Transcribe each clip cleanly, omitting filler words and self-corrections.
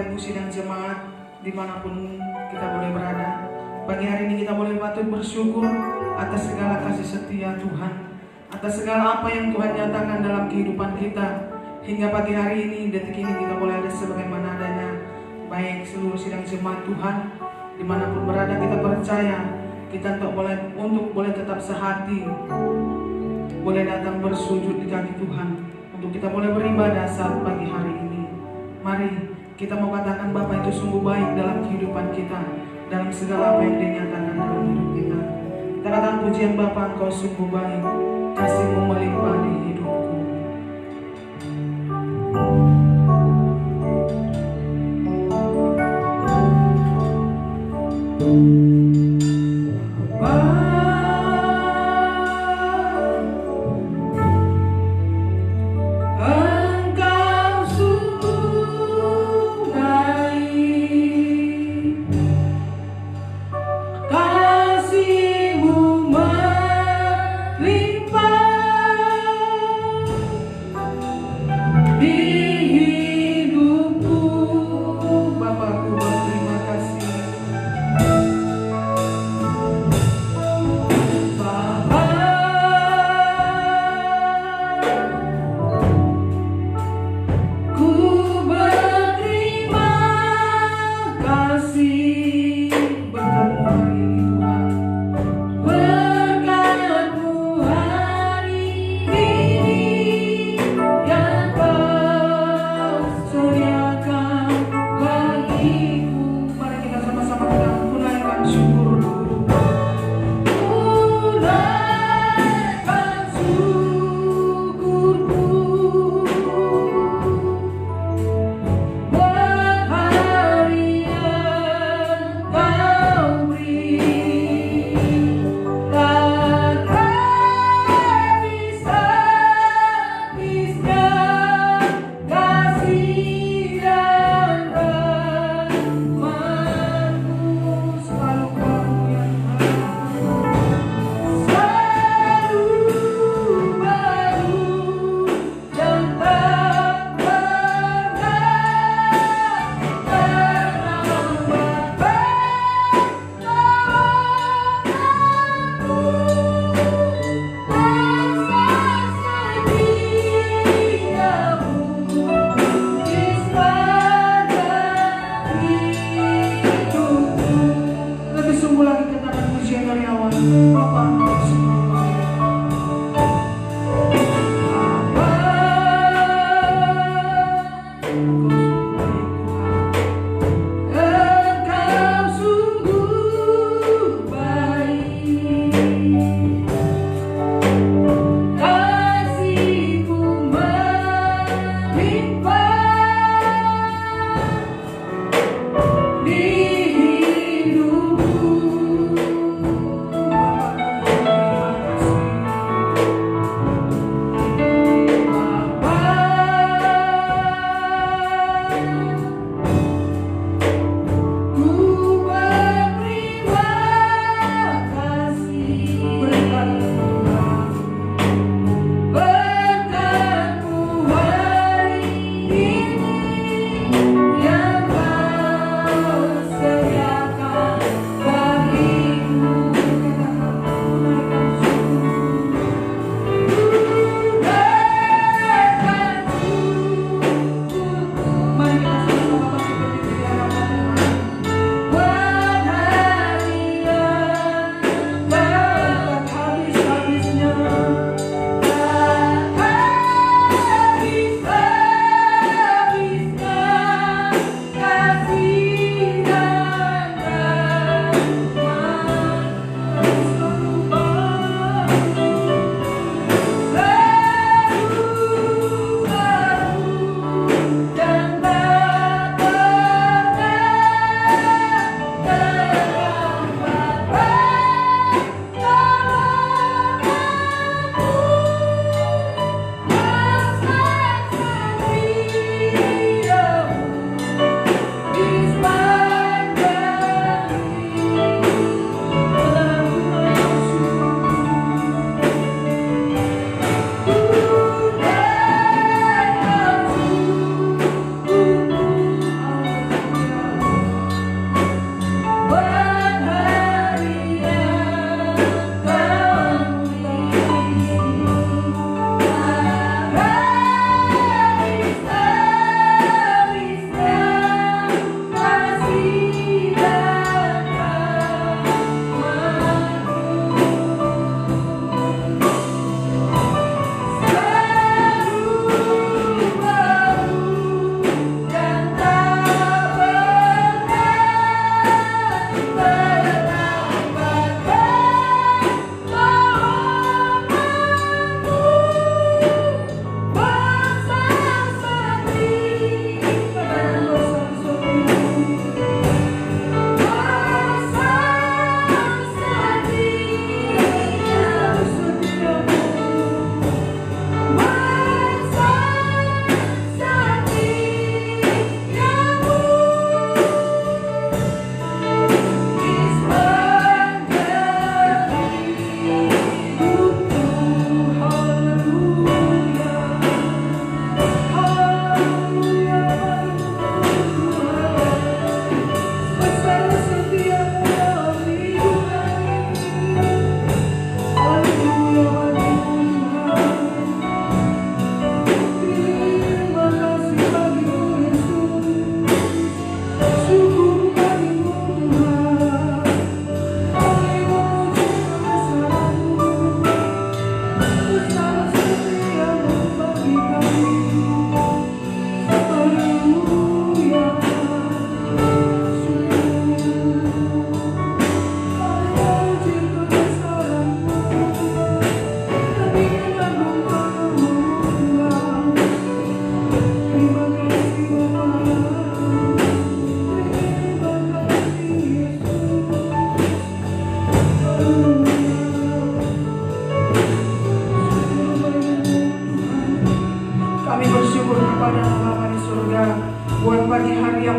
Ibu sidang jemaat dimanapun kita boleh berada. Pagi hari ini kita boleh patut bersyukur atas segala kasih setia Tuhan, atas segala apa yang Tuhan nyatakan dalam kehidupan kita. Hingga pagi hari ini, detik ini kita boleh ada sebagaimana adanya. Baik seluruh sidang jemaat Tuhan dimanapun berada, kita percaya kita untuk boleh tetap sehati, boleh datang bersujud di kaki Tuhan, untuk kita boleh beribadah saat pagi hari ini. Mari kita mau katakan Bapa itu sungguh baik dalam kehidupan kita, dalam segala apa yang dinyatakan dalam hidup kita. Kita katakan pujian Bapa, Engkau sungguh baik, kasih-Mu melimpah di hidupku.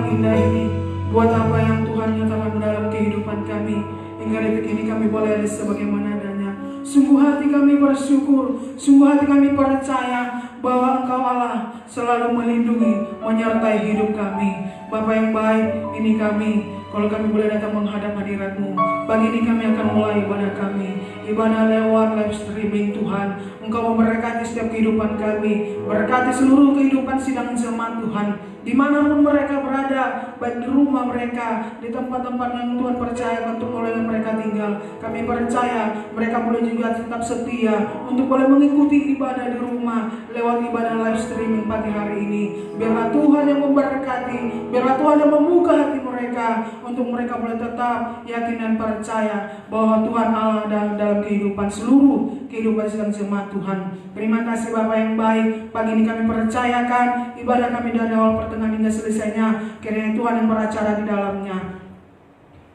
yang indah ini, buat apa yang Tuhan nyatakan dalam kehidupan kami. Hingga detik ini kami boleh ada sebagaimana adanya. Sungguh hati kami bersyukur, sungguh hati kami percaya bahwa Engkau Allah selalu melindungi, menyertai hidup kami. Bapa yang baik, ini kami, kalau kami boleh datang menghadap hadirat-Mu, pagi ini kami akan mulai ibadah kami. Ibadah lewat live streaming Tuhan. Engkau memberkati setiap kehidupan kami, berkati seluruh kehidupan sidang jemaat Tuhan, dimanapun mereka berada, baik di rumah mereka, di tempat-tempat yang Tuhan percayakan untuk mulai mereka tinggal. Kami percaya mereka boleh juga tetap setia untuk boleh mengikuti ibadah di rumah lewat ibadah live streaming pagi hari ini. Biarlah Tuhan yang memberkati, biarlah Tuhan yang membuka hati mereka untuk mereka boleh tetap yakin dan percaya bahwa Tuhan Allah dalam kehidupan seluruh kehidupan sedang jemaat Tuhan. Terima kasih Bapa yang baik, pagi ini kami percayakan ibadah kami dari awal pertengahan hingga selesainya, kiranya Tuhan yang beracara di dalamnya.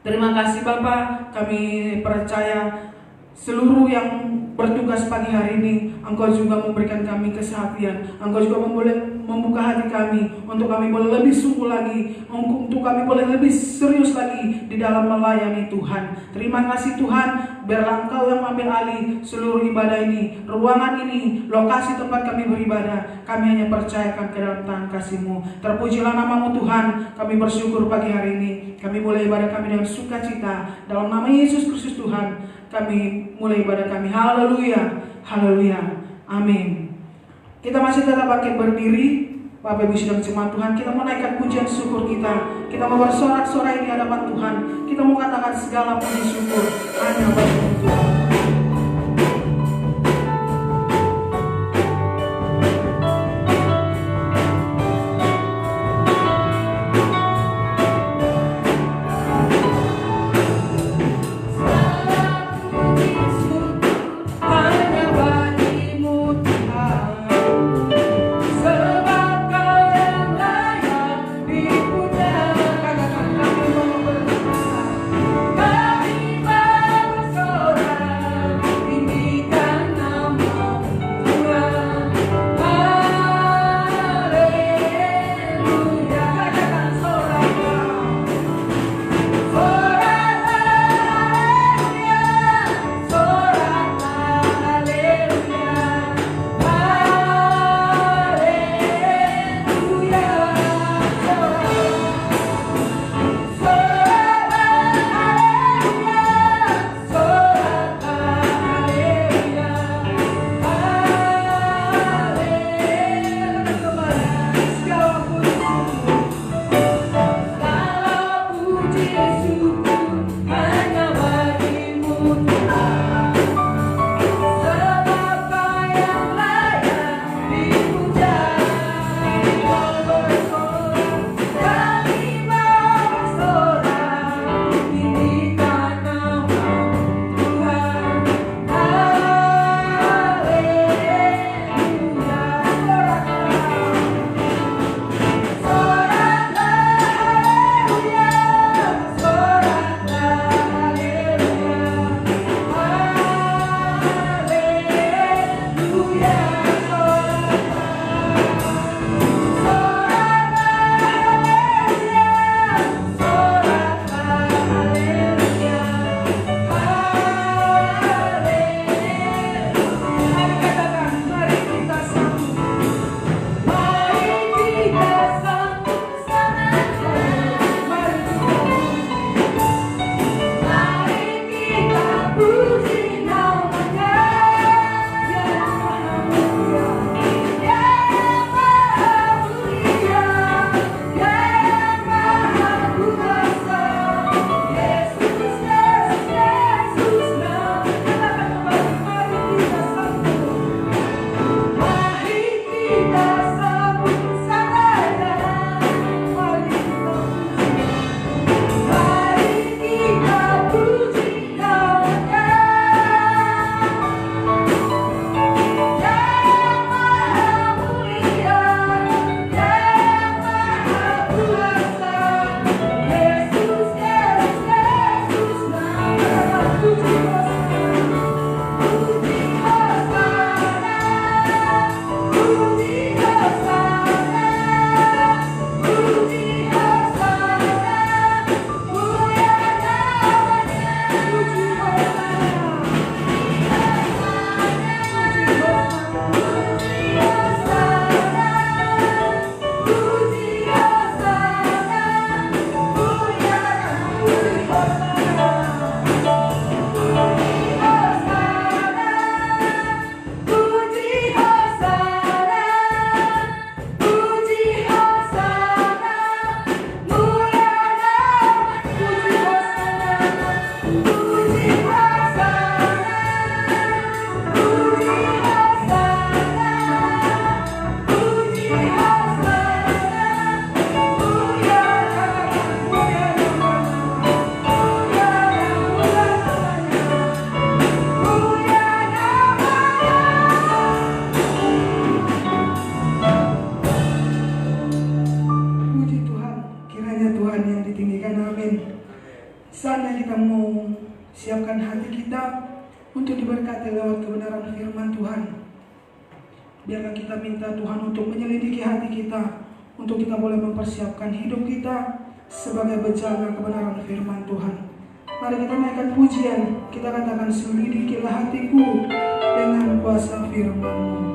Terima kasih Bapa, kami percaya seluruh yang bertugas pagi hari ini, Engkau juga memberikan kami kesehatan, Engkau juga membuka hati kami untuk kami boleh lebih sungguh lagi, untuk kami boleh lebih serius lagi di dalam melayani Tuhan. Terima kasih Tuhan, biarlah Engkau yang ambil alih seluruh ibadah ini, ruangan ini, lokasi tempat kami beribadah. Kami hanya percayakan ke dalam tangan kasih-Mu. Terpujilah nama-Mu Tuhan. Kami bersyukur pagi hari ini kami mulai ibadah kami dengan sukacita. Dalam nama Yesus Kristus Tuhan, kami mulai ibadah kami. Haleluya, haleluya, amin. Kita masih tetap bangkit berdiri. Bapak Ibu sedang jemaat Tuhan, kita menaikkan pujian syukur kita. Kita mau bersorak-sorai di hadapan Tuhan. Kita mau katakan segala puji syukur hanya bagi Tuhan. Kami bersorak namanya Tuhan yang ditinggikan, amin. Saatnya kita mau siapkan hati kita untuk diberkati lewat kebenaran firman Tuhan. Biarlah kita minta Tuhan untuk menyelidiki hati kita, untuk kita boleh mempersiapkan hidup kita sebagai bencana kebenaran firman Tuhan. Mari kita naikkan pujian, kita katakan selidikilah hatiku dengan kuasa firman-Mu.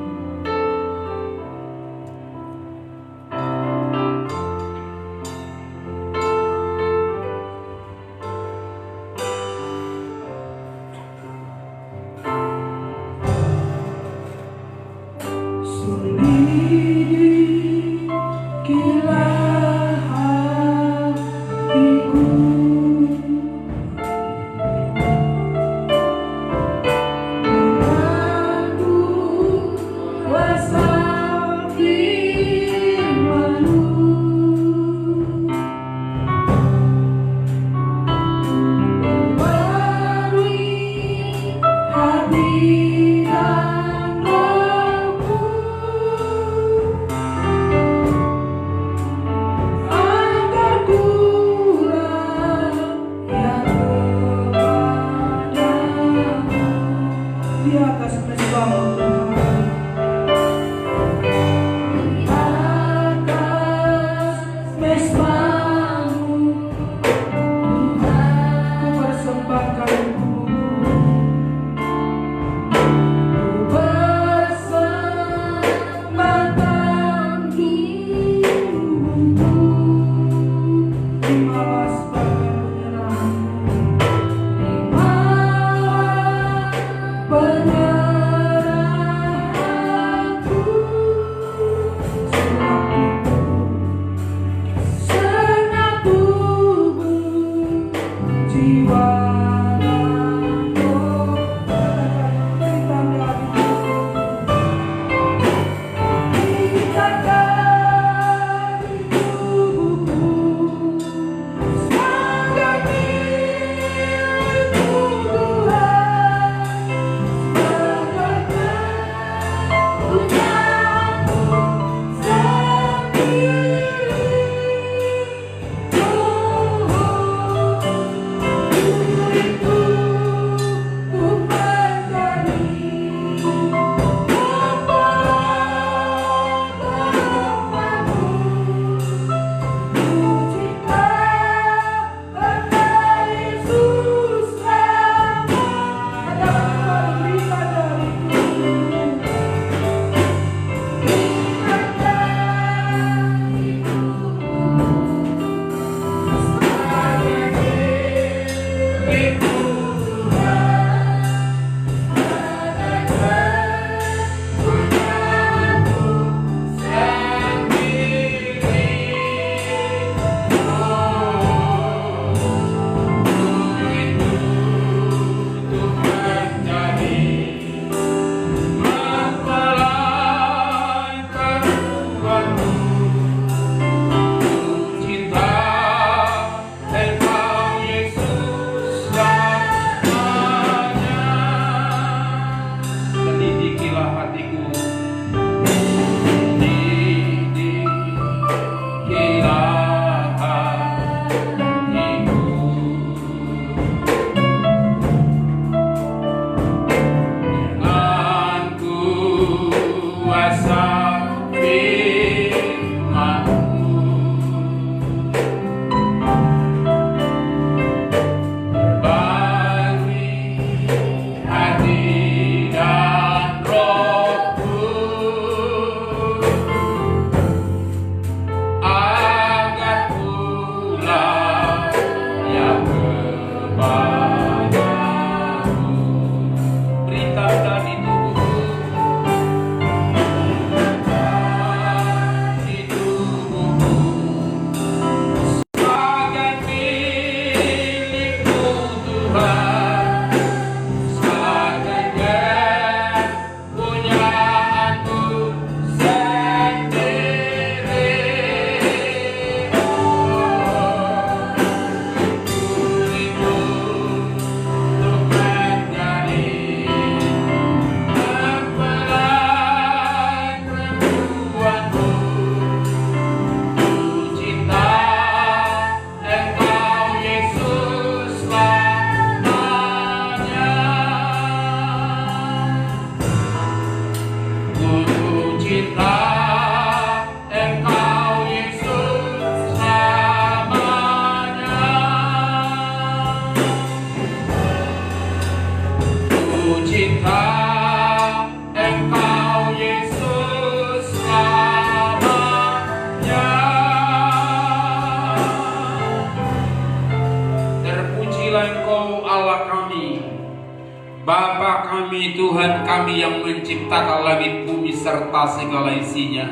Bapa kami, Tuhan kami yang menciptakan langit bumi serta segala isinya,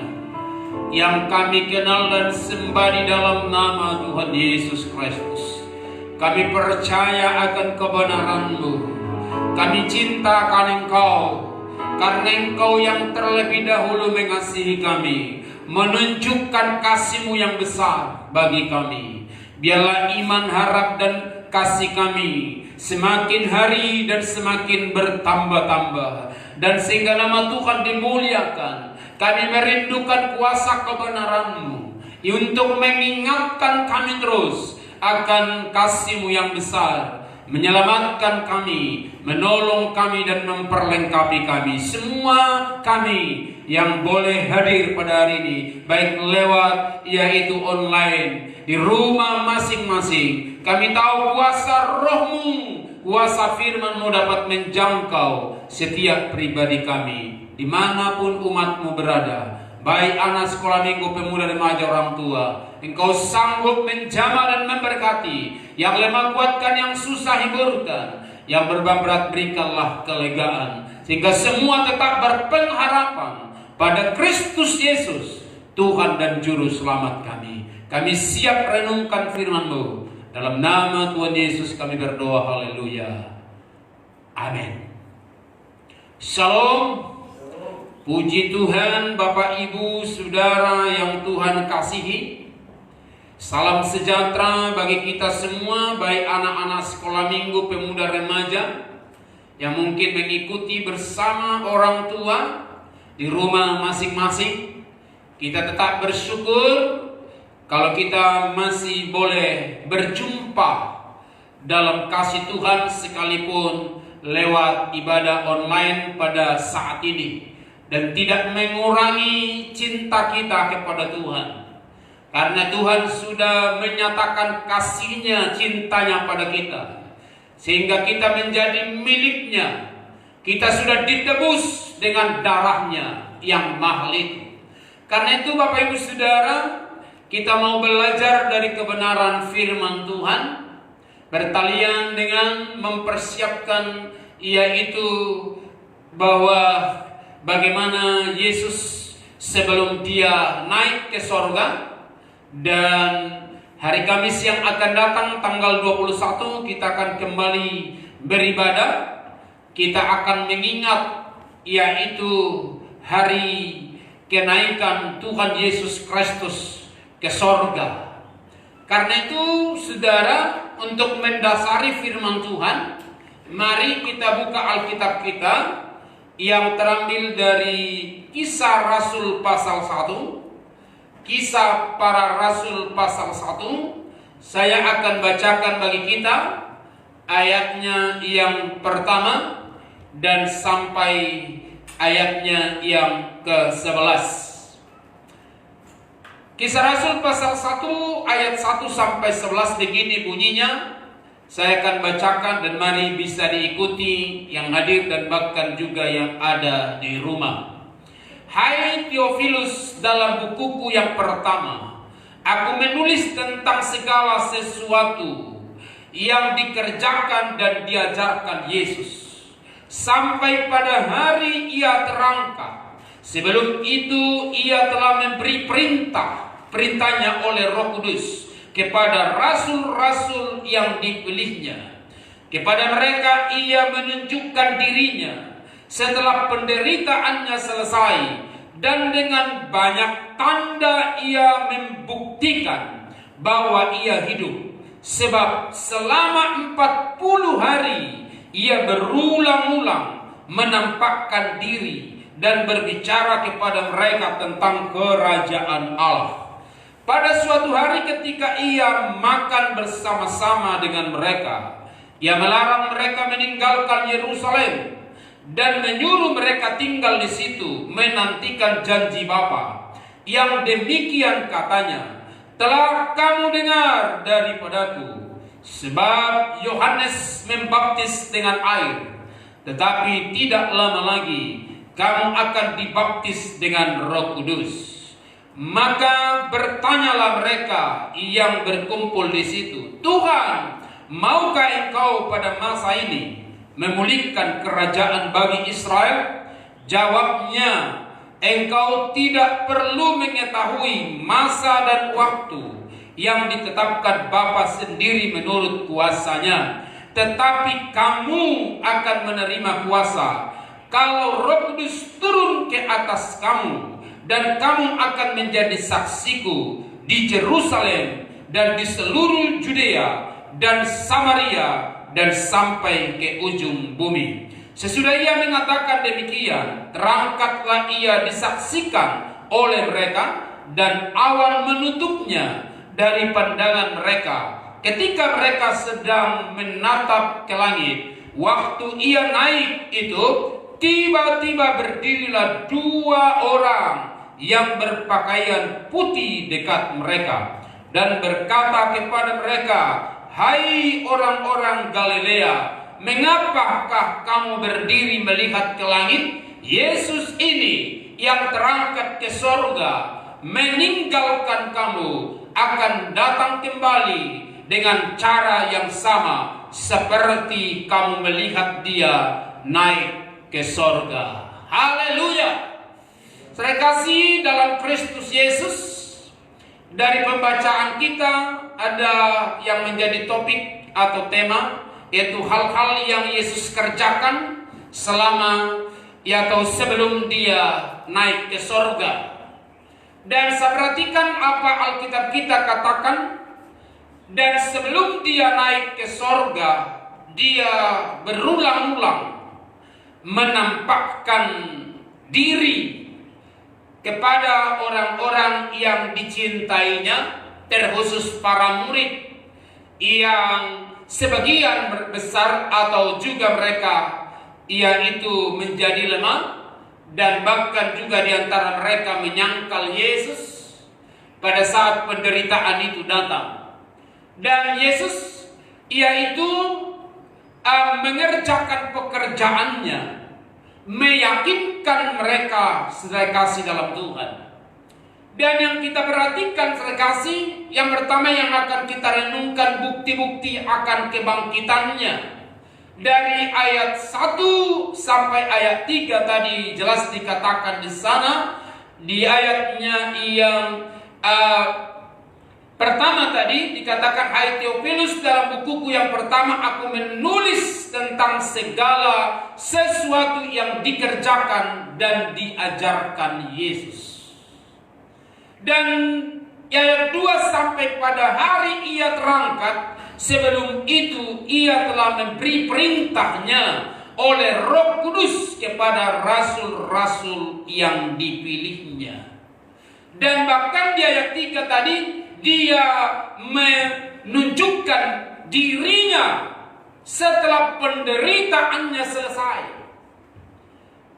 yang kami kenal dan sembah di dalam nama Tuhan Yesus Kristus. Kami percaya akan kebenaran-Mu. Kami cintakan Engkau, karena Engkau yang terlebih dahulu mengasihi kami, menunjukkan kasih-Mu yang besar bagi kami. Biarlah iman, harap, dan kasih kami semakin hari dan semakin bertambah-tambah, dan sehingga nama Tuhan dimuliakan. Kami merindukan kuasa kebenaran-Mu untuk mengingatkan kami terus akan kasih-Mu yang besar, menyelamatkan kami, menolong kami, dan memperlengkapi kami. Semua kami yang boleh hadir pada hari ini, baik lewat yaitu online, di rumah masing-masing, kami tahu kuasa Roh-Mu, kuasa firman-Mu dapat menjangkau setiap pribadi kami, dimanapun umat-Mu berada. Baik anak sekolah minggu, pemuda, remaja, orang tua, Engkau sanggup menjamah dan memberkati. Yang lemah kuatkan, yang susah hiburkan, yang beban berat berikanlah kelegaan, sehingga semua tetap berpengharapan pada Kristus Yesus, Tuhan dan Juru Selamat kami. Kami siap renungkan firman-Mu. Dalam nama Tuhan Yesus kami berdoa, haleluya, amin. Shalom. Puji Tuhan, Bapak, Ibu, Saudara yang Tuhan kasihi. Salam sejahtera bagi kita semua, baik anak-anak sekolah minggu, pemuda, remaja yang mungkin mengikuti bersama orang tua di rumah masing-masing. Kita tetap bersyukur kalau kita masih boleh berjumpa dalam kasih Tuhan, sekalipun lewat ibadah online pada saat ini, dan tidak mengurangi cinta kita kepada Tuhan, karena Tuhan sudah menyatakan kasih-Nya, cintanya pada kita, sehingga kita menjadi miliknya. Kita sudah ditebus dengan darah-Nya yang mahal itu. Karena itu Bapak Ibu Saudara, kita mau belajar dari kebenaran firman Tuhan, bertalian dengan mempersiapkan yaitu bahwa bagaimana Yesus sebelum Dia naik ke sorga. Dan hari Kamis yang akan datang tanggal 21 kita akan kembali beribadah. Kita akan mengingat yaitu hari kenaikan Tuhan Yesus Kristus ke sorga. Karena itu saudara, untuk mendasari firman Tuhan, mari kita buka Alkitab kita yang terambil dari Kisah Rasul pasal 1. Kisah Para Rasul pasal 1. Saya akan bacakan bagi kita ayatnya yang pertama dan sampai ayatnya yang ke-11. Kisah Rasul pasal 1 ayat 1 sampai 11 begini bunyinya. Saya akan bacakan dan mari bisa diikuti yang hadir dan bahkan juga yang ada di rumah. Hai Theophilus, dalam bukuku yang pertama, aku menulis tentang segala sesuatu yang dikerjakan dan diajarkan Yesus sampai pada hari Ia terangkat. Sebelum itu Ia telah memberi perintahnya oleh Roh Kudus kepada rasul-rasul yang dipilihnya. Kepada mereka Ia menunjukkan dirinya setelah penderitaannya selesai, dan dengan banyak tanda Ia membuktikan bahwa Ia hidup. Sebab selama 40 hari Ia berulang-ulang menampakkan diri dan berbicara kepada mereka tentang kerajaan Allah. Pada suatu hari ketika Ia makan bersama-sama dengan mereka, Ia melarang mereka meninggalkan Yerusalem dan menyuruh mereka tinggal di situ menantikan janji Bapa. Yang demikian katanya, telah kamu dengar daripadaku, sebab Yohanes membaptis dengan air, tetapi tidak lama lagi kamu akan dibaptis dengan Roh Kudus. Maka bertanyalah mereka yang berkumpul di situ, Tuhan, maukah Engkau pada masa ini memulihkan kerajaan bagi Israel? Jawabnya, engkau tidak perlu mengetahui masa dan waktu yang ditetapkan Bapa sendiri menurut kuasanya, tetapi kamu akan menerima kuasa kalau Roh Kudus turun ke atas kamu, dan kamu akan menjadi saksiku di Yerusalem dan di seluruh Judea dan Samaria dan sampai ke ujung bumi. Sesudah ia mengatakan demikian, terangkatlah ia disaksikan oleh mereka, dan awan menutupnya dari pandangan mereka ketika mereka sedang menatap ke langit. Waktu ia naik itu, tiba-tiba berdirilah 2 orang yang berpakaian putih dekat mereka dan berkata kepada mereka, hai orang-orang Galilea, mengapakah kamu berdiri melihat ke langit? Yesus ini yang terangkat ke sorga meninggalkan kamu akan datang kembali dengan cara yang sama seperti kamu melihat dia naik ke sorga. Haleluya. Saya kasih dalam Kristus Yesus, dari pembacaan kita ada yang menjadi topik atau tema, yaitu hal-hal yang Yesus kerjakan selama atau sebelum dia naik ke sorga. Dan saya perhatikan apa Alkitab kita katakan, dan sebelum dia naik ke sorga, dia berulang-ulang menampakkan diri kepada orang-orang yang dicintainya, terkhusus para murid yang sebagian besar atau juga mereka yaitu menjadi lemah, dan bahkan juga di antara mereka menyangkal Yesus pada saat penderitaan itu datang. Dan Yesus yaitu mengerjakan pekerjaannya, meyakinkan mereka saudara kasih dalam Tuhan. Dan yang kita perhatikan saudara kasih, yang pertama yang akan kita renungkan bukti-bukti akan kebangkitannya. Dari ayat 1 sampai ayat 3 tadi jelas dikatakan di sana. Di ayatnya yang pertama tadi dikatakan, hai Theophilus, dalam bukuku yang pertama aku menulis tentang segala sesuatu yang dikerjakan dan diajarkan Yesus. Dan ayat 2 sampai pada hari ia terangkat, sebelum itu ia telah memberi perintahnya oleh Roh Kudus kepada rasul-rasul yang dipilihnya. Dan bahkan di ayat 3 tadi dia menunjukkan dirinya setelah penderitaannya selesai.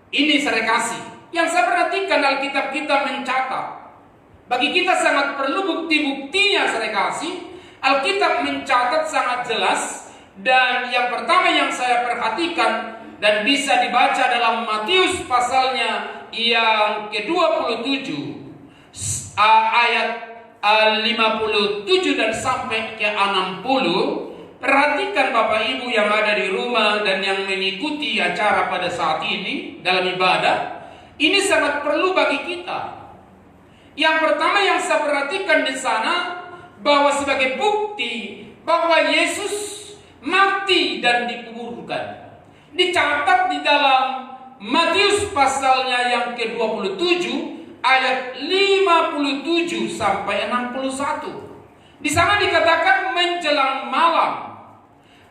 Ini saya kasih. Yang saya perhatikan Alkitab kita mencatat. Bagi kita sangat perlu bukti-buktinya saya kasih. Alkitab mencatat sangat jelas. Dan yang pertama yang saya perhatikan dan bisa dibaca dalam Matius pasalnya yang ke-27 ayat 57 dan sampai ke 60. Perhatikan Bapak Ibu yang ada di rumah dan yang mengikuti acara pada saat ini dalam ibadah. Ini sangat perlu bagi kita. Yang pertama yang saya perhatikan di sana, bahwa sebagai bukti bahwa Yesus mati dan dikuburkan, dicatat di dalam Matius pasalnya yang ke-27 ayat 57 sampai 61. Di sana dikatakan, menjelang malam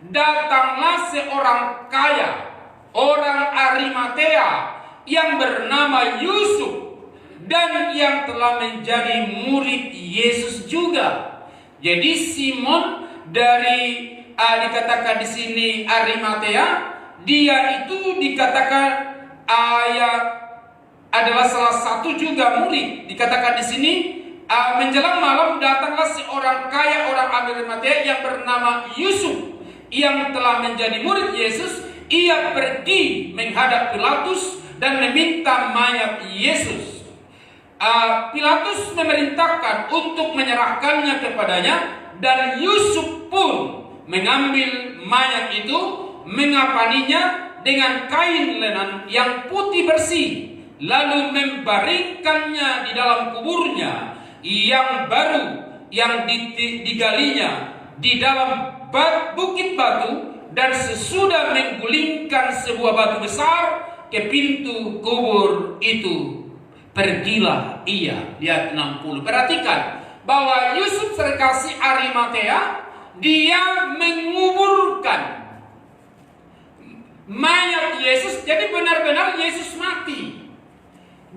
datanglah seorang kaya, orang Arimatea yang bernama Yusuf, dan yang telah menjadi murid Yesus juga. Jadi Simon dari dikatakan di sini Arimatea, dia itu dikatakan adalah salah satu juga murid. Dikatakan di sini menjelang malam datanglah seorang kaya orang Arimatea yang bernama Yusuf yang telah menjadi murid Yesus. Ia pergi menghadap Pilatus dan meminta mayat Yesus. Pilatus memerintahkan untuk menyerahkannya kepadanya, dan Yusuf pun mengambil mayat itu mengapaninya dengan kain lenan yang putih bersih, lalu membaringkannya di dalam kuburnya yang baru yang digalinya di dalam bukit batu, dan sesudah menggulingkan sebuah batu besar ke pintu kubur itu, pergilah ia. Lihat 60. Perhatikan bahwa Yusuf Serkasi Arimatea, dia menguburkan mayat Yesus. Jadi benar-benar Yesus mati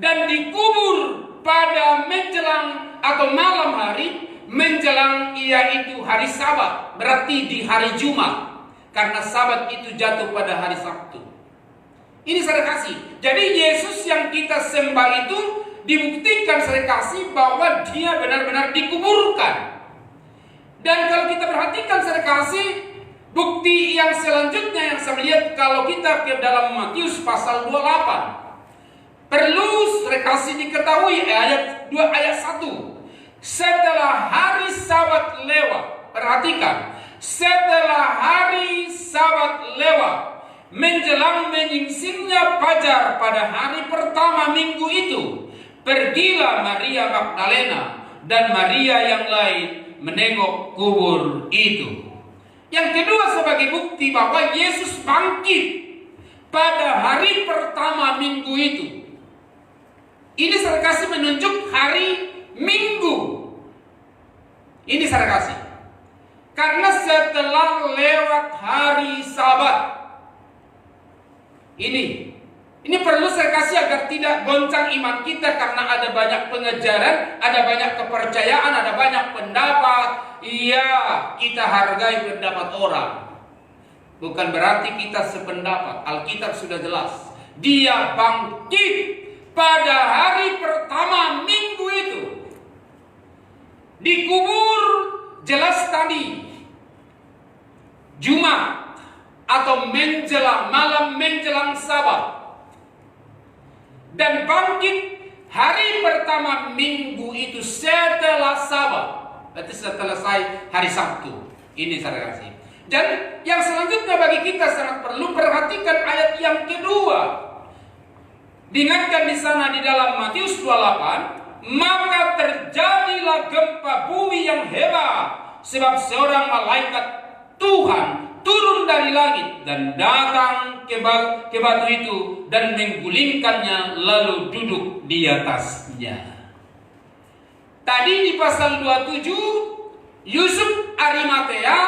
dan dikubur pada menjelang atau malam hari menjelang yaitu hari Sabat, berarti di hari Jumat, karena Sabat itu jatuh pada hari Sabtu. Ini saudara kasih. Jadi Yesus yang kita sembah itu dibuktikan saudara kasih bahwa dia benar-benar dikuburkan. Dan kalau kita perhatikan saudara kasih, bukti yang selanjutnya yang saya lihat kalau kita ke dalam Matius pasal 28. Perlu saudara kasih diketahui ayat 2 ayat 1. Setelah hari Sabat lewat, perhatikan, setelah hari Sabat lewat, menjelang menyingsingnya fajar pada hari pertama minggu itu, pergilah Maria Magdalena dan Maria yang lain menengok kubur itu. Yang kedua sebagai bukti bahwa Yesus bangkit pada hari pertama minggu itu. Ini saya kasih menunjuk hari Minggu. Ini saya kasih. Karena setelah lewat hari Sabat. Ini perlu saya kasih agar tidak goncang iman kita, karena ada banyak pengejaran, ada banyak kepercayaan, ada banyak pendapat. Iya, kita hargai pendapat orang. Bukan berarti kita sependapat. Alkitab sudah jelas. Dia bangkit pada hari pertama minggu itu. Dikubur jelas tadi Jumat atau malam menjelang Sabat, dan bangkit hari pertama minggu itu setelah Sabat, berarti setelah hari Sabtu. Ini saya kasih. Dan yang selanjutnya bagi kita sangat perlu perhatikan ayat yang kedua. Diingatkan di sana di dalam Matius 28. Maka terjadilah gempa bumi yang hebat, sebab seorang malaikat Tuhan turun dari langit dan datang ke batu itu dan menggulingkannya lalu duduk di atasnya. Tadi di pasal 27 Yusuf Arimatea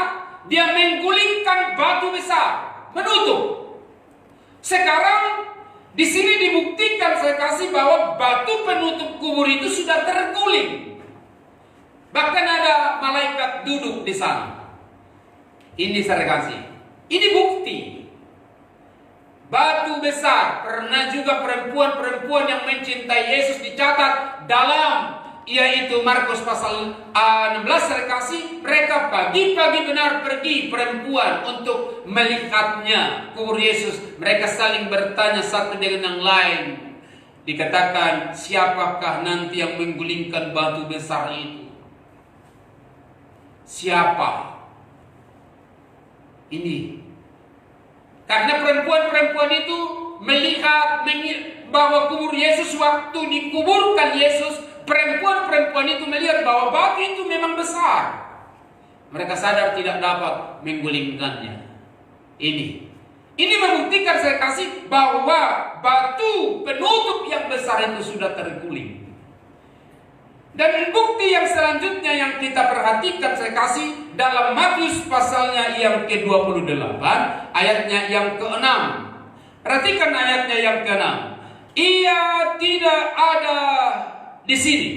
dia menggulingkan batu besar menutup. Sekarang di sini dibuktikan saya kasih bahwa batu penutup kubur itu sudah terguling. Bahkan ada malaikat duduk di sana. Ini saya kasih. Ini bukti. Batu besar. Pernah juga perempuan-perempuan yang mencintai Yesus dicatat dalam yaitu Markus pasal 16 saya kasih. Mereka pagi-pagi benar pergi perempuan untuk melihatnya kubur Yesus. Mereka saling bertanya satu dengan yang lain. Dikatakan, siapakah nanti yang menggulingkan batu besar itu? Siapa? Ini. Karena perempuan-perempuan itu melihat bahwa kubur Yesus waktu dikuburkan Yesus, perempuan-perempuan itu melihat bahwa batu itu memang besar. Mereka sadar tidak dapat menggulingkannya. Ini membuktikan saya kasih bahwa batu penutup yang besar itu sudah terguling. Dan bukti yang selanjutnya yang kita perhatikan saya kasih dalam Matius pasalnya yang ke-28 ayatnya yang ke-6. Perhatikan ayatnya yang ke-6. Ia tidak ada di sini,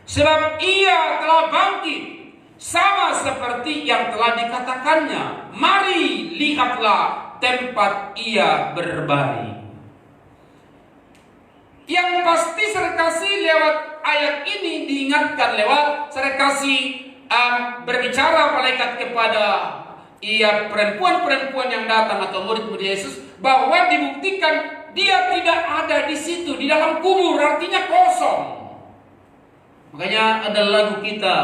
sebab ia telah bangkit sama seperti yang telah dikatakannya. Mari lihatlah tempat ia berbaring. Yang pasti saya kasih lewat ayat ini diingatkan lewat saya kasih berbicara malaikat kepada perempuan-perempuan yang datang atau murid-murid Yesus, bahwa dibuktikan dia tidak ada di situ di dalam kubur, artinya kosong. Makanya ada lagu kita,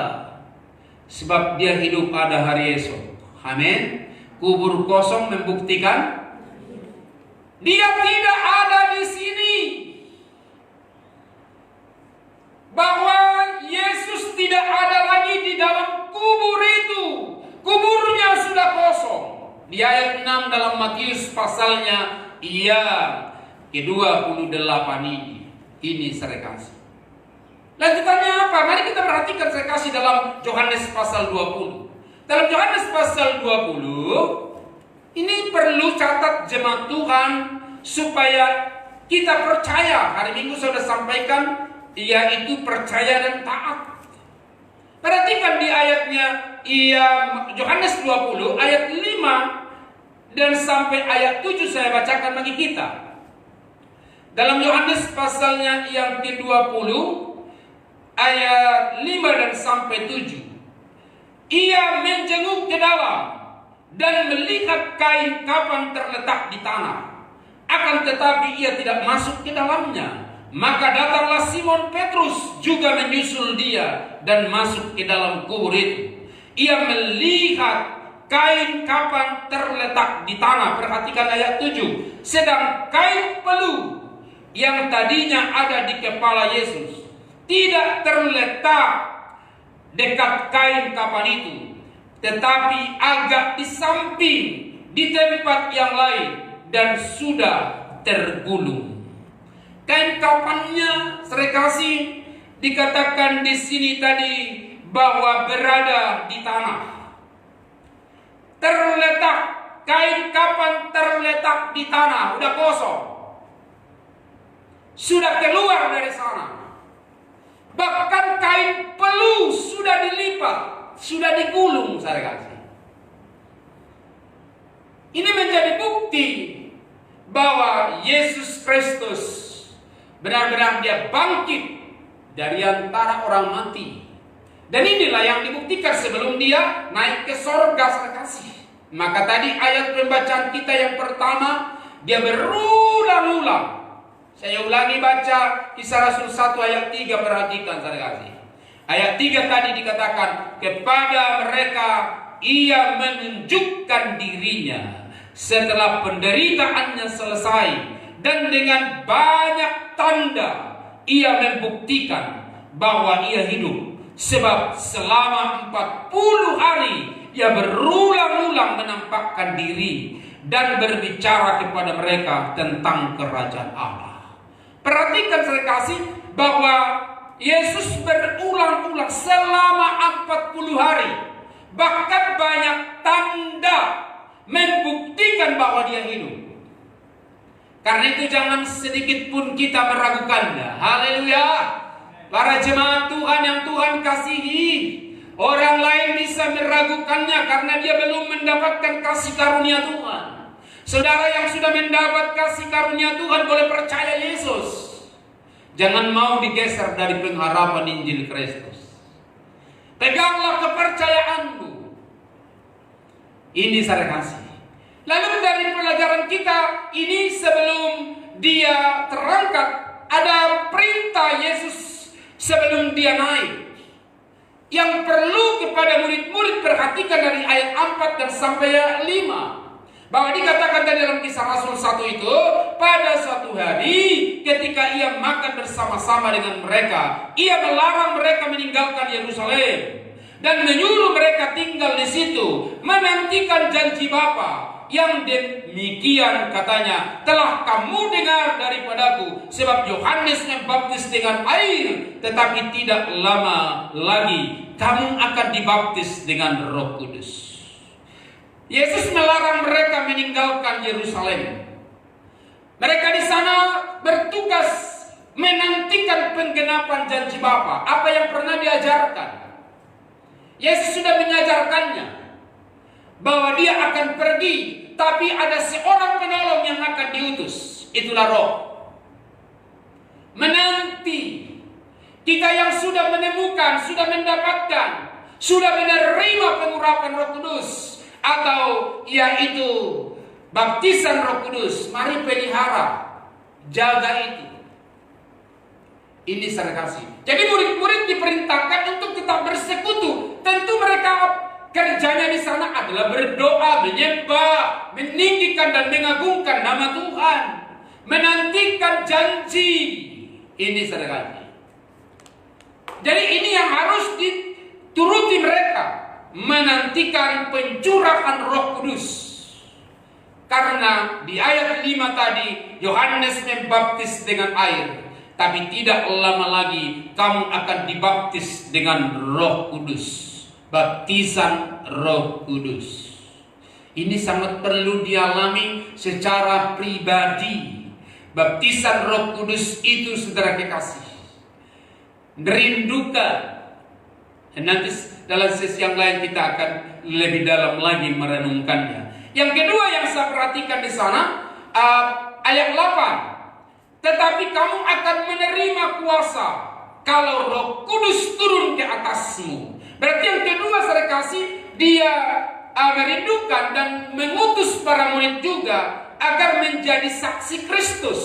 sebab dia hidup pada hari esok. Amin. Kubur kosong membuktikan dia tidak ada di sini. Bahwa Yesus tidak ada lagi di dalam kubur itu. Kuburnya sudah kosong. Di ayat 6 dalam Matius pasalnya ke-28 ini. Ini saya kasih. Lanjutannya apa? Mari kita perhatikan saya kasih dalam Yohanes pasal 20. Dalam Yohanes pasal 20 ini perlu catat jemaat Tuhan supaya kita percaya. Hari Minggu saya sudah sampaikan, yaitu percaya dan taat. Perhatikan di ayatnya, Yohanes 20 ayat 5 dan sampai ayat 7 saya bacakan bagi kita. Dalam Yohanes pasalnya yang ke-20 ayat 5 dan sampai 7. Ia menjenguk ke dalam dan melihat kain kafan terletak di tanah. Akan tetapi ia tidak masuk ke dalamnya. Maka datanglah Simon Petrus juga menyusul dia dan masuk ke dalam kubur itu. Ia melihat kain kafan terletak di tanah. Perhatikan ayat 7. Sedang kain peluh yang tadinya ada di kepala Yesus tidak terletak dekat kain kafan itu, tetapi agak di samping, di tempat yang lain, dan sudah tergulung. Kain kafannya, saya kasih, dikatakan di sini tadi bahwa berada di tanah. Terletak, kain kafan terletak di tanah, udah kosong. Sudah keluar dari sana. Bahkan kain peluh sudah dilipat, sudah digulung, saya kasih. Ini menjadi bukti bahwa Yesus Kristus benar-benar dia bangkit dari antara orang mati. Dan inilah yang dibuktikan sebelum dia naik ke sorga, saya kasih. Maka tadi ayat pembacaan kita yang pertama, dia berulang-ulang. Saya ulangi baca Kisah Rasul 1 ayat 3, perhatikan saya kasih. Ayat 3 tadi dikatakan, kepada mereka ia menunjukkan dirinya setelah penderitaannya selesai, dan dengan banyak tanda ia membuktikan bahwa ia hidup. Sebab selama 40 hari ia berulang-ulang menampakkan diri dan berbicara kepada mereka tentang kerajaan Allah. Perhatikan saya kasih bahwa Yesus berulang-ulang selama 40 hari. Bahkan banyak tanda membuktikan bahwa dia hidup. Karena itu jangan sedikit pun kita meragukannya. Haleluya. Para jemaat Tuhan yang Tuhan kasihi, orang lain bisa meragukannya karena dia belum mendapatkan kasih karunia Tuhan. Saudara yang sudah mendapat kasih karunia Tuhan boleh percaya Yesus. Jangan mau digeser dari pengharapan Injil Kristus. Peganglah kepercayaanmu. Ini saya kasih. Lalu dari pelajaran kita ini, sebelum dia terangkat, ada perintah Yesus sebelum dia naik. Yang perlu kepada murid-murid perhatikan dari ayat 4 dan sampai ayat 5. Bahwa dikatakan dalam Kisah Rasul 1 itu, pada suatu hari ketika ia makan bersama-sama dengan mereka, ia melarang mereka meninggalkan Yerusalem dan menyuruh mereka tinggal di situ, menantikan janji Bapa yang demikian katanya telah kamu dengar daripadaku, sebab Yohanes membaptis dengan air, tetapi tidak lama lagi kamu akan dibaptis dengan Roh Kudus. Yesus melarang mereka meninggalkan Yerusalem. Mereka di sana bertugas menantikan penggenapan janji Bapa, apa yang pernah diajarkan. Yesus sudah mengajarkannya bahwa dia akan pergi, tapi ada seorang penolong yang akan diutus. Itulah Roh. Menanti. Kita yang sudah menemukan, sudah mendapatkan, sudah menerima pengurapan Roh Kudus, atau yaitu baptisan Roh Kudus, mari pelihara, jaga itu. Ini saya kasih. Jadi murid-murid diperintahkan untuk tetap bersekutu. Tentu mereka kerjanya di sana adalah berdoa, menyembah, meninggikan dan mengagungkan nama Tuhan, menantikan janji. Ini saudara. Jadi ini yang harus dituruti mereka, menantikan pencurahan Roh Kudus. Karena di ayat 5 tadi Yohanes membaptis dengan air, tapi tidak lama lagi kamu akan dibaptis dengan Roh Kudus. Baptisan Roh Kudus. Ini sangat perlu dialami secara pribadi. Baptisan Roh Kudus itu, saudara kekasih, merindukan. Dan nanti dalam sesi yang lain kita akan lebih dalam lagi merenungkannya. Yang kedua yang saya perhatikan di sana, ayat 8. Tetapi kamu akan menerima kuasa kalau Roh Kudus turun ke atasmu. Berarti yang kedua, saya kasih, dia merindukan dan mengutus para murid juga agar menjadi saksi Kristus.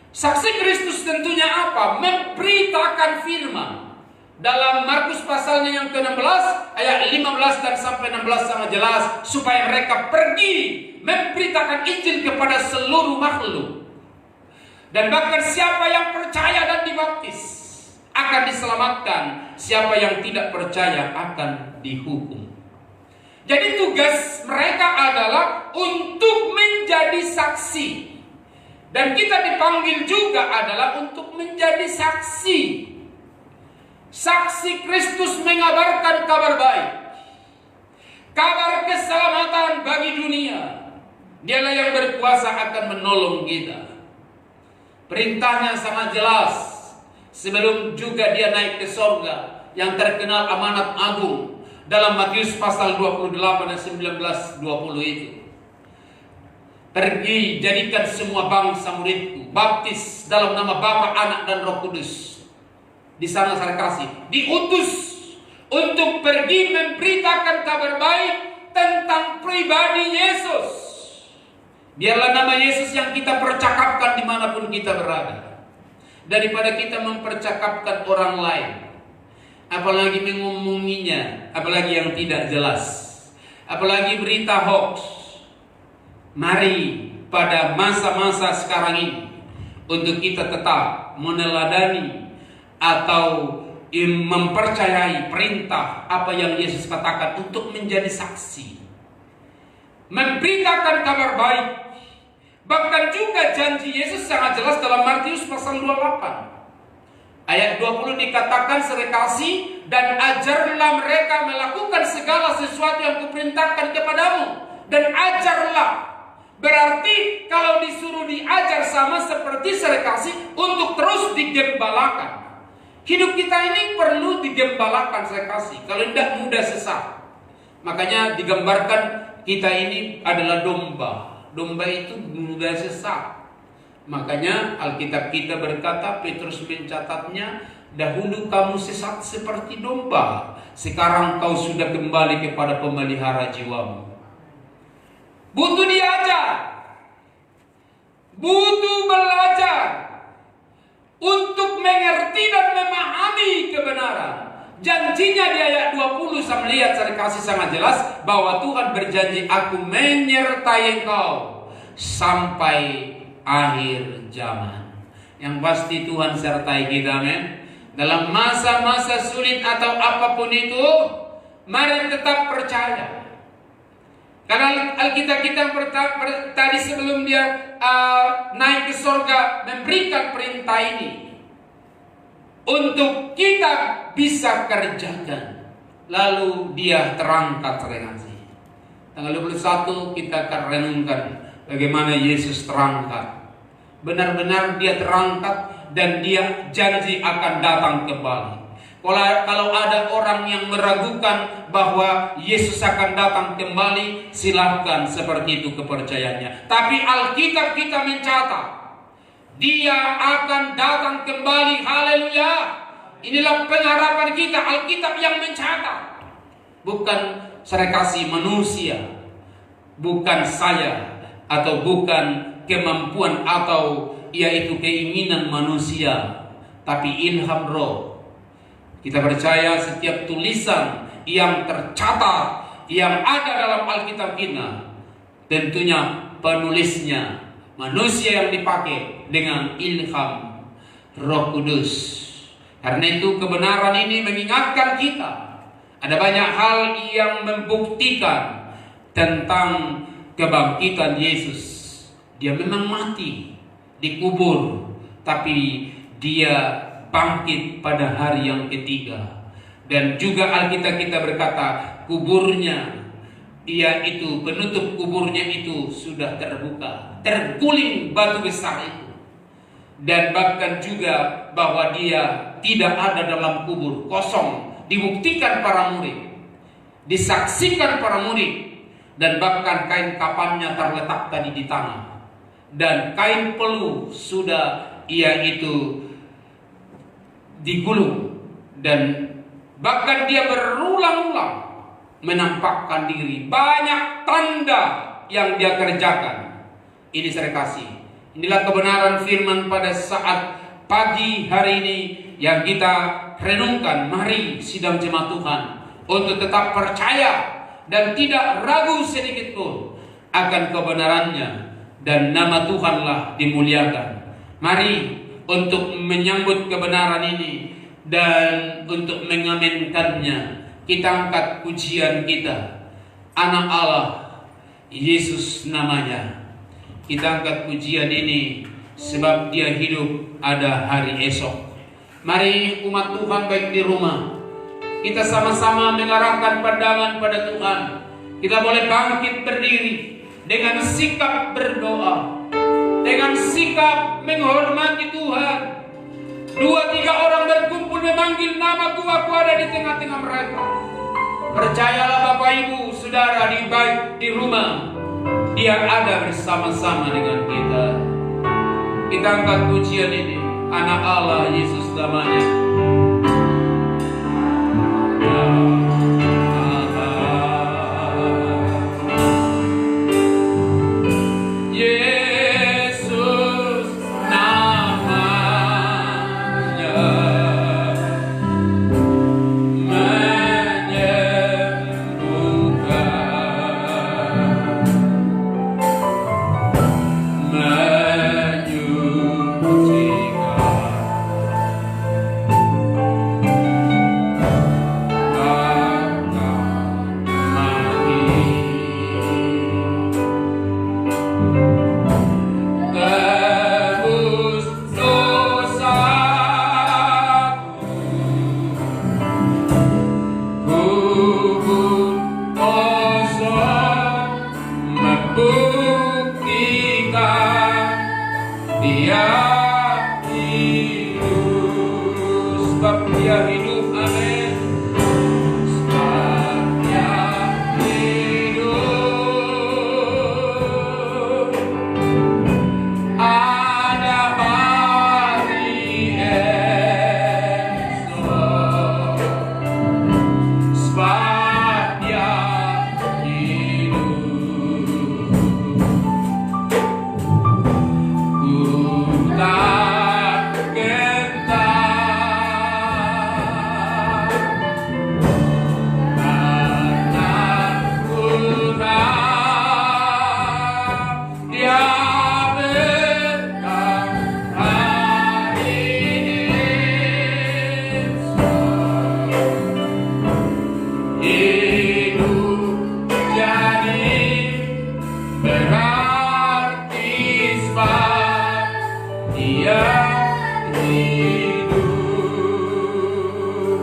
Saksi Kristus tentunya apa? Memberitakan firman. Dalam Markus pasalnya yang ke-16 ayat 15 dan sampai 16 sangat jelas, supaya mereka pergi memberitakan Injil kepada seluruh makhluk. Dan bahkan siapa yang percaya dan dibaptis akan diselamatkan, siapa yang tidak percaya akan dihukum. Jadi tugas mereka adalah untuk menjadi saksi. Dan kita dipanggil juga adalah untuk menjadi saksi. Saksi Kristus mengabarkan kabar baik, kabar keselamatan bagi dunia. Dialah yang berkuasa akan menolong kita. Perintahnya sangat jelas. Sebelum juga dia naik ke sorga, yang terkenal amanat agung dalam Matius pasal 28 dan 19-20 itu. Pergi, jadikan semua bangsa muridku, baptis dalam nama Bapa, Anak dan Roh Kudus. Di sana saya kasih, diutus untuk pergi memberitakan kabar baik tentang pribadi Yesus. Biarlah nama Yesus yang kita percakapkan dimanapun kita berada, daripada kita mempercakapkan orang lain, apalagi mengomonginya, apalagi yang tidak jelas, apalagi berita hoax. Mari pada masa-masa sekarang ini untuk kita tetap meneladani atau mempercayai perintah apa yang Yesus katakan untuk menjadi saksi, memberitakan kabar baik. Bahkan juga janji Yesus sangat jelas dalam Matius pasal 28 ayat 20 dikatakan, "Serekasi dan ajarlah mereka melakukan segala sesuatu yang kuperintahkan kepadamu, dan ajarlah." Berarti kalau disuruh diajar sama seperti serekasi untuk terus digembalakan. Hidup kita ini perlu digembalakan, saya kasih. Kalau tidak mudah sesat. Makanya digambarkan kita ini adalah domba. Domba itu mudah sesat. Makanya Alkitab kita berkata, Petrus mencatatnya, dahulu kamu sesat seperti domba, sekarang kau sudah kembali kepada pemelihara jiwamu. Butuh diajar, butuh belajar untuk mengerti dan memahami kebenaran. Janjinya di ayat 20 saya melihat, saya kasih sangat jelas bahwa Tuhan berjanji, aku menyertai engkau sampai akhir zaman. Yang pasti Tuhan sertai kita, amin. Dalam masa-masa sulit atau apapun itu, mari tetap percaya. Karena Alkitab kita tadi sebelum dia naik ke surga memberikan perintah ini untuk kita bisa kerjakan. Lalu dia terangkat relasi. Tanggal 21 kita akan renungkan bagaimana Yesus terangkat. Benar-benar dia terangkat dan dia janji akan datang kembali. Kalau ada orang yang meragukan bahwa Yesus akan datang kembali, silakan, seperti itu kepercayaannya. Tapi Alkitab kita mencatat, dia akan datang kembali. Haleluya. Inilah pengharapan kita. Alkitab yang mencatat, bukan serekasi manusia, bukan saya, atau bukan kemampuan atau yaitu keinginan manusia, tapi ilham Roh. Kita percaya setiap tulisan yang tercatat, yang ada dalam Alkitab kita, tentunya penulisnya manusia yang dipakai dengan ilham Roh Kudus. Karena itu kebenaran ini mengingatkan kita, ada banyak hal yang membuktikan tentang kebangkitan Yesus. Dia memang mati, dikubur, tapi dia bangkit pada hari yang ketiga. Dan juga Alkitab kita berkata, kuburnya, yaitu penutup kuburnya itu sudah terbuka, terguling batu besar itu. Dan bahkan juga bahwa dia tidak ada dalam kubur, kosong. Dibuktikan para murid, disaksikan para murid, dan bahkan kain kafannya terletak tadi di tanah, dan kain peluh sudah itu digulung, dan bahkan dia berulang-ulang menampakkan diri. Banyak tanda yang dia kerjakan. Ini saya kasih. Inilah kebenaran firman pada saat pagi hari ini yang kita renungkan. Mari sidang jemaat Tuhan untuk tetap percaya dan tidak ragu sedikit pun akan kebenarannya, dan nama Tuhanlah dimuliakan. Mari untuk menyambut kebenaran ini dan untuk mengamenkannya, kita angkat pujian kita. Anak Allah, Yesus namanya. Kita angkat pujian ini sebab dia hidup ada hari esok. Mari umat Tuhan baik di rumah, kita sama-sama mengarahkan pandangan pada Tuhan. Kita boleh bangkit berdiri dengan sikap berdoa, dengan sikap menghormati Tuhan. 2-3 orang berkumpul memanggil namaku, aku ada di tengah-tengah mereka. Percayalah Bapak Ibu Saudara di rumah, Dia ada bersama-sama dengan kita. Kita angkat pujian ini. Anak Allah, Yesus namanya.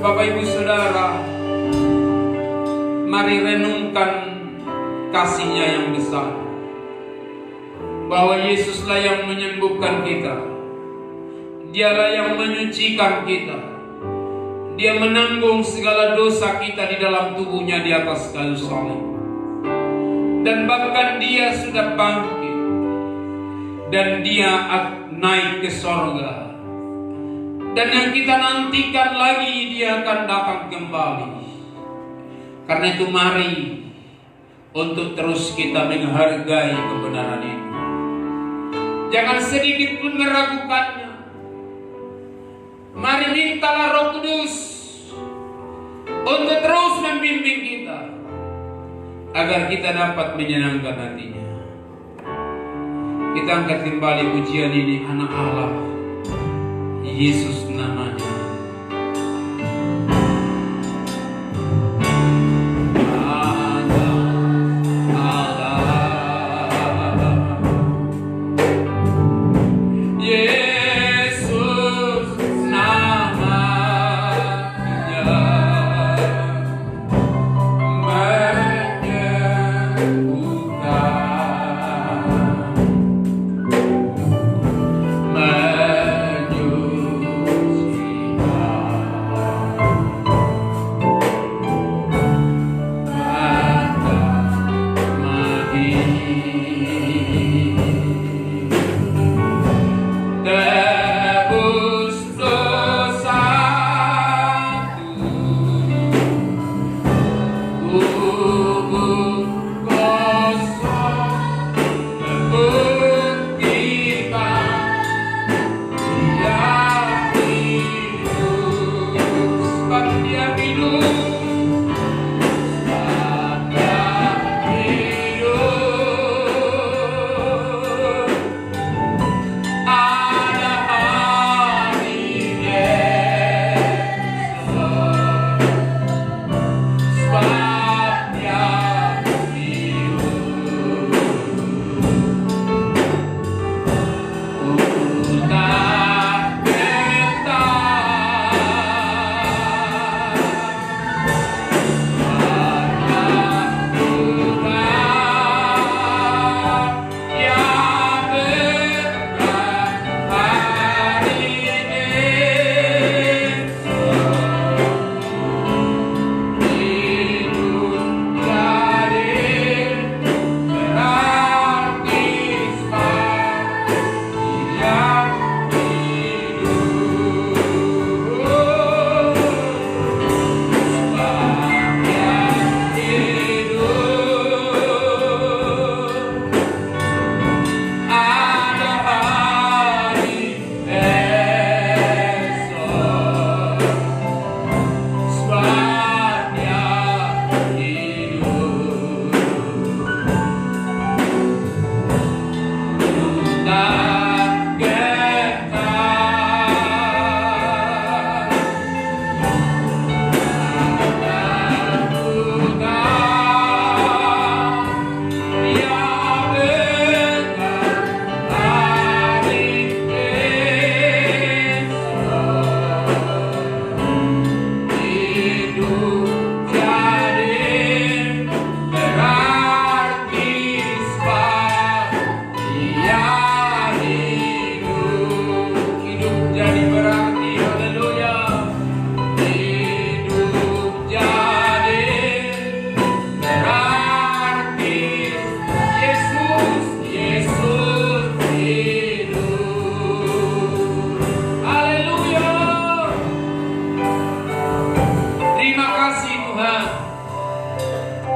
Bapak Ibu Saudara, mari renungkan kasih-Nya yang besar, bahwa Yesuslah yang menyembuhkan kita, Dialah yang menyucikan kita, Dia menanggung segala dosa kita di dalam tubuh-Nya di atas kayu salib, dan bahkan Dia sudah bangkit dan Dia naik ke sorga. Dan yang kita nantikan lagi, Dia akan datang kembali. Karena itu mari untuk terus kita menghargai kebenaran ini. Jangan sedikit pun meragukannya. Mari mintalah Roh Kudus untuk terus membimbing kita agar kita dapat menyenangkan hatinya. Kita angkat kembali pujian ini, anak Allah, Yesus namanya.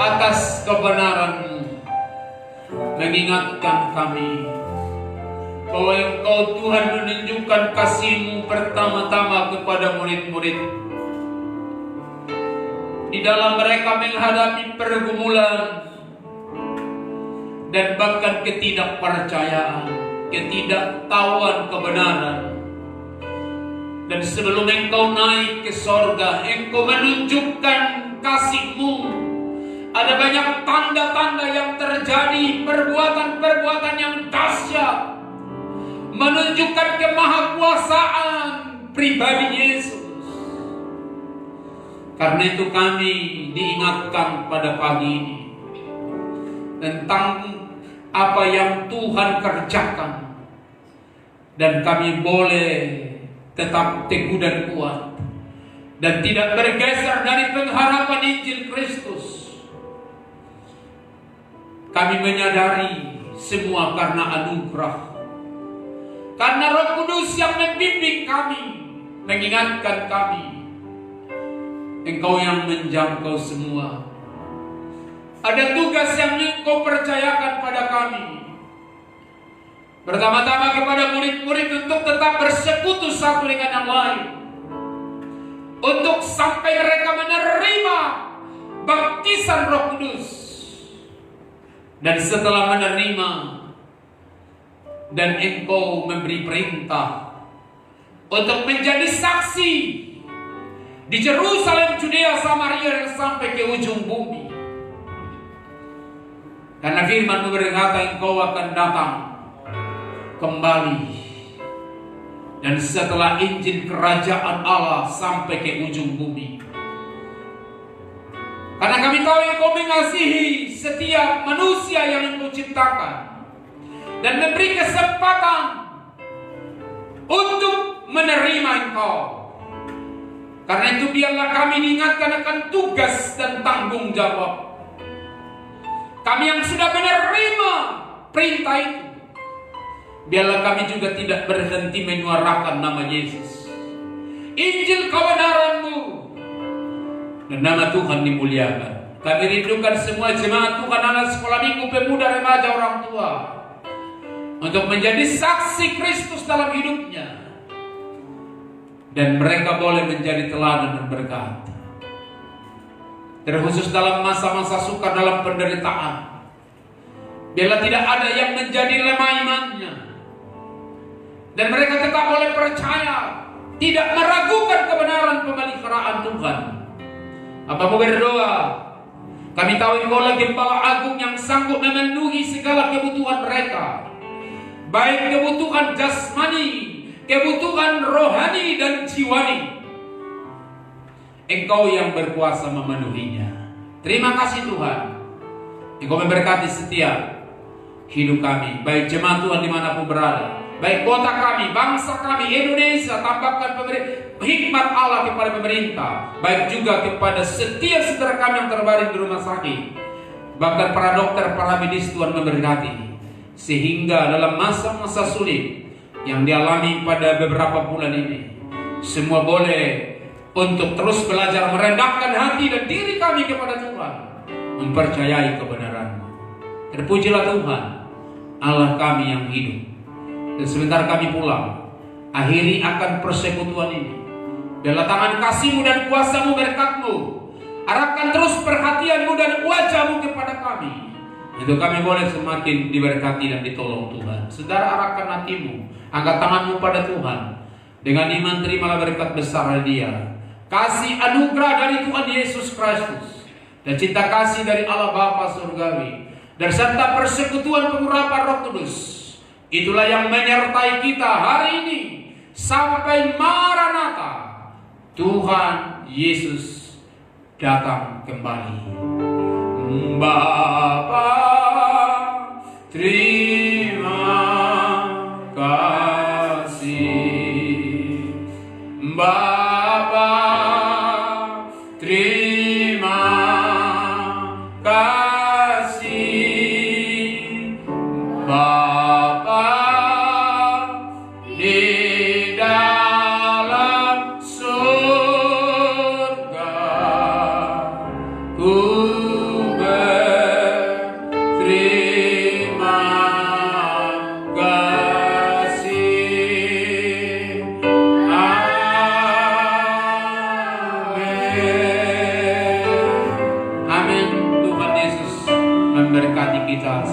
Atas kebenaran-Mu, mengingatkan kami bahwa Engkau Tuhan menunjukkan kasih-Mu pertama-tama kepada murid-murid di dalam mereka menghadapi pergumulan dan bahkan ketidakpercayaan, ketidaktahuan kebenaran. Dan sebelum Engkau naik ke sorga, Engkau menunjukkan kasih-Mu. Ada banyak tanda-tanda yang terjadi, perbuatan-perbuatan yang dahsyat, menunjukkan kemahakuasaan pribadi Yesus. Karena itu kami diingatkan pada pagi ini tentang apa yang Tuhan kerjakan, dan kami boleh tetap teguh dan kuat dan tidak bergeser dari pengharapan Injil Kristus. Kami menyadari semua karena anugerah, karena Roh Kudus yang membimbing kami, mengingatkan kami, Engkau yang menjangkau semua. Ada tugas yang Engkau percayakan pada kami. Pertama-tama kepada murid-murid untuk tetap bersekutu satu dengan yang lain, untuk sampai mereka menerima baptisan Roh Kudus. Dan setelah menerima dan engkau memberi perintah untuk menjadi saksi di Yerusalem, Judea, Samaria, dan sampai ke ujung bumi. Karena firman-Mu berkata engkau akan datang kembali. Dan setelah Injil kerajaan Allah sampai ke ujung bumi. Karena kami tahu engkau mengasihi setiap manusia yang engkau ciptakan. Dan memberi kesempatan untuk menerima engkau. Karena itu biarlah kami diingatkan akan tugas dan tanggung jawab. Kami yang sudah menerima perintah itu, biarlah kami juga tidak berhenti menyuarakan nama Yesus, Injil kebenaran-Mu, dan nama Tuhan dimuliakan. Kami rindukan semua jemaat Tuhan, anak sekolah minggu, pemuda, remaja, orang tua, untuk menjadi saksi Kristus dalam hidupnya. Dan mereka boleh menjadi teladan dan berkat. Terkhusus dalam masa-masa sukar, dalam penderitaan, biarlah tidak ada yang menjadi lemah imannya. Dan mereka tetap boleh percaya, tidak meragukan kebenaran pemeliharaan Tuhan. Apa mau berdoa? Kami tahu engkau Gembala Agung yang sanggup memenuhi segala kebutuhan mereka. Baik kebutuhan jasmani, kebutuhan rohani dan jiwani. Engkau yang berkuasa memenuhinya. Terima kasih Tuhan. Engkau memberkati setiap hidup kami, baik jemaat Tuhan dimanapun berada, baik kota kami, bangsa kami, Indonesia. Tambahkan hikmat Allah kepada pemerintah, baik juga kepada setiap saudara kami yang terbaring di rumah sakit. Bahkan para dokter, para medis, Tuhan memberkati, sehingga dalam masa-masa sulit yang dialami pada beberapa bulan ini, semua boleh untuk terus belajar merendahkan hati dan diri kami kepada Tuhan, mempercayai kebenaran-Mu. Terpujilah Tuhan, Allah kami yang hidup. Dan sebentar kami pulang, akhiri akan persekutuan ini. Biarlah tangan kasih-Mu dan kuasa-Mu, berkat-Mu, arahkan terus perhatian-Mu dan wajah-Mu kepada kami. Itu kami boleh semakin diberkati dan ditolong Tuhan. Saudara, arahkan hatimu, angkat tanganmu pada Tuhan. Dengan iman terimalah berkat besar dari Dia, kasih anugerah dari Tuhan Yesus Kristus, dan cinta kasih dari Allah Bapa Surgawi, dan serta persekutuan pengurapan Roh Kudus. Itulah yang menyertai kita hari ini sampai Maranatha, Tuhan Yesus datang kembali. Bapa, terima kasih. Bapa, terima kasih. Bapa di dalam surga, ku berterima kasih. Amin. Amin. Tuhan Yesus memberkati kita.